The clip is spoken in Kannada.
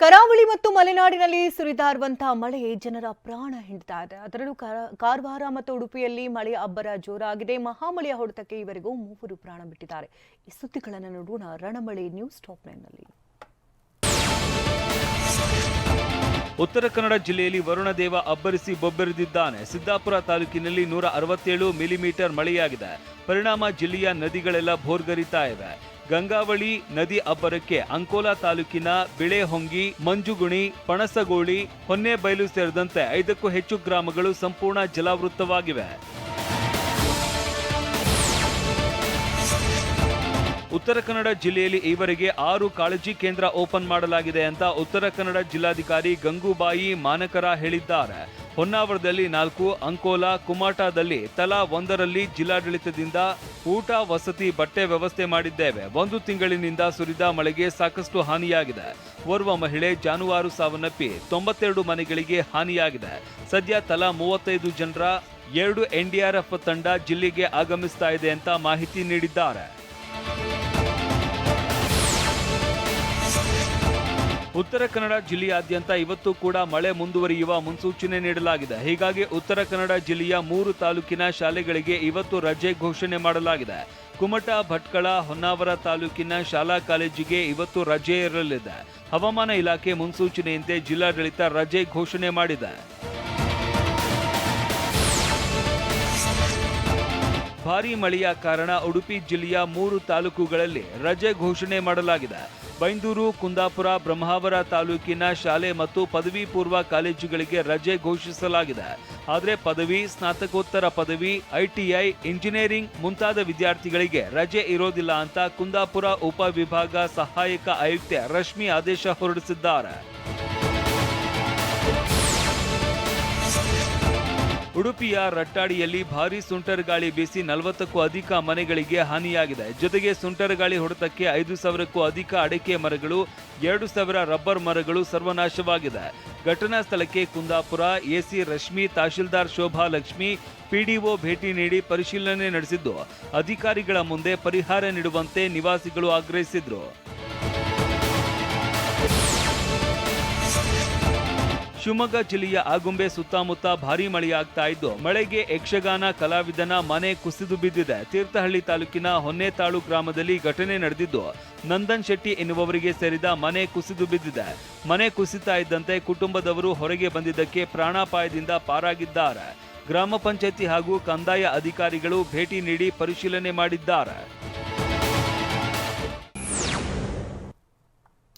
ಕರಾವಳಿ ಮತ್ತು ಮಲೆನಾಡಿನಲ್ಲಿ ಸುರಿದಾರುವಂತಹ ಮಳೆ ಜನರ ಪ್ರಾಣ ಹಿಂಡ್ತಾ ಇದೆ. ಅದರಲ್ಲೂ ಕಾರವಾರ ಮತ್ತು ಉಡುಪಿಯಲ್ಲಿ ಮಳೆಯ ಅಬ್ಬರ ಜೋರಾಗಿದೆ. ಮಹಾಮಳೆಯ ಹೊಡೆತಕ್ಕೆ ಇವರಿಗೂ 3 ಪ್ರಾಣ ಬಿಟ್ಟಿದ್ದಾರೆ. ಈ ಸುದ್ದಿಗಳನ್ನು ನೋಡೋಣ ರಣಮಳೆ ನ್ಯೂಸ್ ಟಾಪ್ 9 ನಲ್ಲಿ. ಉತ್ತರ ಕನ್ನಡ ಜಿಲ್ಲೆಯಲ್ಲಿ ವರುಣದೇವ ಅಬ್ಬರಿಸಿ ಬೊಬ್ಬೆರೆದಿದ್ದಾನೆ. ಸಿದ್ದಾಪುರ ತಾಲೂಕಿನಲ್ಲಿ 167 ಮಿಲಿಮೀಟರ್ ಮಳೆಯಾಗಿದೆ. ಪರಿಣಾಮ ಜಿಲ್ಲೆಯ ನದಿಗಳೆಲ್ಲ ಭೋರ್ಗರಿತಾ ಇವೆ. ಗಂಗಾವಳಿ ನದಿ ಅಬ್ಬರಕ್ಕೆ ಅಂಕೋಲಾ ತಾಲೂಕಿನ ಬಿಳೆಹೊಂಗಿ, ಮಂಜುಗುಣಿ, ಪಣಸಗೋಳಿ, ಹೊನ್ನೆಬೈಲು ಸೇರಿದಂತೆ 5ಕ್ಕೂ ಹೆಚ್ಚು ಗ್ರಾಮಗಳು ಸಂಪೂರ್ಣ ಜಲಾವೃತವಾಗಿವೆ. ಉತ್ತರ ಕನ್ನಡ ಜಿಲ್ಲೆಯಲ್ಲಿ ಈವರೆಗೆ 6 ಕಾಳಜಿ ಕೇಂದ್ರ ಓಪನ್ ಮಾಡಲಾಗಿದೆ ಅಂತ ಉತ್ತರ ಕನ್ನಡ ಜಿಲ್ಲಾಧಿಕಾರಿ ಗಂಗೂಬಾಯಿ ಮಾನಕರ ಹೇಳಿದ್ದಾರೆ. ಹೊನ್ನಾವರದಲ್ಲಿ 4, ಅಂಕೋಲಾ, ಕುಮಾಟಾದಲ್ಲಿ ತಲಾ 1ರಲ್ಲಿ ಜಿಲ್ಲಾಡಳಿತದಿಂದ ಊಟ, ವಸತಿ, ಬಟ್ಟೆ ವ್ಯವಸ್ಥೆ ಮಾಡಿದ್ದೇವೆ. 1 ತಿಂಗಳಿನಿಂದ ಸುರಿದ ಮಳೆಗೆ ಸಾಕಷ್ಟು ಹಾನಿಯಾಗಿದೆ. ಓರ್ವ ಮಹಿಳೆ ಜಾನುವಾರು ಸಾವನ್ನಪ್ಪಿ 92 ಮನೆಗಳಿಗೆ ಹಾನಿಯಾಗಿದೆ. ಸದ್ಯ ತಲಾ 35 ಜನರ 2 NDRF ತಂಡ ಜಿಲ್ಲೆಗೆ ಆಗಮಿಸ್ತಾ ಇದೆ ಅಂತ ಮಾಹಿತಿ ನೀಡಿದ್ದಾರೆ. ಉತ್ತರ ಕನ್ನಡ ಜಿಲ್ಲೆಯಾದ್ಯಂತ ಇವತ್ತು ಕೂಡ ಮಳೆ ಮುಂದುವರಿಯುವ ಮುನ್ಸೂಚನೆ ನೀಡಲಾಗಿದೆ. ಹೀಗಾಗಿ ಉತ್ತರ ಕನ್ನಡ ಜಿಲ್ಲೆಯ 3 ತಾಲೂಕಿನ ಶಾಲೆಗಳಿಗೆ ಇವತ್ತು ರಜೆ ಘೋಷಣೆ ಮಾಡಲಾಗಿದೆ. ಕುಮಟಾ, ಭಟ್ಕಳ, ಹೊನ್ನಾವರ ತಾಲೂಕಿನ ಶಾಲಾ ಕಾಲೇಜಿಗೆ ಇವತ್ತು ರಜೆ ಇರಲಿದೆ. ಹವಾಮಾನ ಇಲಾಖೆ ಮುನ್ಸೂಚನೆಯಂತೆ ಜಿಲ್ಲಾಡಳಿತ ರಜೆ ಘೋಷಣೆ ಮಾಡಿದೆ. ಭಾರೀ ಮಳೆಯ ಕಾರಣ ಉಡುಪಿ ಜಿಲ್ಲೆಯ 3 ತಾಲೂಕುಗಳಲ್ಲಿ ರಜೆ ಘೋಷಣೆ ಮಾಡಲಾಗಿದೆ. ಬೈಂದೂರು, ಕುಂದಾಪುರ, ಬ್ರಹ್ಮಾವರ ತಾಲೂಕಿನ ಶಾಲೆ ಮತ್ತು ಪದವಿ ಪೂರ್ವ ಕಾಲೇಜುಗಳಿಗೆ ರಜೆ ಘೋಷಿಸಲಾಗಿದೆ. ಆದರೆ ಪದವಿ, ಸ್ನಾತಕೋತ್ತರ ಪದವಿ, ITI, ಇಂಜಿನಿಯರಿಂಗ್ ಮುಂತಾದ ವಿದ್ಯಾರ್ಥಿಗಳಿಗೆ ರಜೆ ಇರೋದಿಲ್ಲ ಅಂತ ಕುಂದಾಪುರ ಉಪವಿಭಾಗ ಸಹಾಯಕ ಆಯುಕ್ತೆ ರಶ್ಮಿ ಆದೇಶ ಹೊರಡಿಸಿದ್ದಾರೆ. ಉಡುಪಿಯ ರಟ್ಟಾಡಿಯಲ್ಲಿ ಭಾರೀ ಸುಂಟರಗಾಳಿ ಬೀಸಿ 40ಕ್ಕೂ ಅಧಿಕ ಮನೆಗಳಿಗೆ ಹಾನಿಯಾಗಿದೆ. ಜೊತೆಗೆ ಸುಂಟರಗಾಳಿ ಹೊಡೆತಕ್ಕೆ 5,000ಕ್ಕೂ ಅಧಿಕ ಅಡಿಕೆ ಮರಗಳು, 2,000 ರಬ್ಬರ್ ಮರಗಳು ಸರ್ವನಾಶವಾಗಿದೆ. ಘಟನಾ ಸ್ಥಳಕ್ಕೆ ಕುಂದಾಪುರ AC ರಶ್ಮಿ, ತಹಶೀಲ್ದಾರ್ ಶೋಭಾ ಲಕ್ಷ್ಮಿ, PDO ಭೇಟಿ ನೀಡಿ ಪರಿಶೀಲನೆ ನಡೆಸಿದ್ದು ಅಧಿಕಾರಿಗಳ ಮುಂದೆ ಪರಿಹಾರ ನೀಡುವಂತೆ ನಿವಾಸಿಗಳು ಆಗ್ರಹಿಸಿದ್ರು. ಶಿವಮೊಗ್ಗ ಜಿಲ್ಲೆಯ ಆಗುಂಬೆ ಸುತ್ತಮುತ್ತ ಭಾರೀ ಮಳೆಯಾಗ್ತಾ ಇದ್ದು ಮಳೆಗೆ ಯಕ್ಷಗಾನ ಕಲಾವಿದನ ಮನೆ ಕುಸಿದು ಬಿದ್ದಿದೆ. ತೀರ್ಥಹಳ್ಳಿ ತಾಲೂಕಿನ ಹೊನ್ನೆತಾಳು ಗ್ರಾಮದಲ್ಲಿ ಘಟನೆ ನಡೆದಿದ್ದು ನಂದನ್ ಶೆಟ್ಟಿ ಎನ್ನುವವರಿಗೆ ಸೇರಿದ ಮನೆ ಕುಸಿದು ಬಿದ್ದಿದೆ. ಮನೆ ಕುಸಿತಾ ಇದ್ದಂತೆ ಕುಟುಂಬದವರು ಹೊರಗೆ ಬಂದಿದ್ದಕ್ಕೆ ಪ್ರಾಣಾಪಾಯದಿಂದ ಪಾರಾಗಿದ್ದಾರೆ. ಗ್ರಾಮ ಪಂಚಾಯತಿ ಹಾಗೂ ಕಂದಾಯ ಅಧಿಕಾರಿಗಳು ಭೇಟಿ ನೀಡಿ ಪರಿಶೀಲನೆ ಮಾಡಿದ್ದಾರೆ.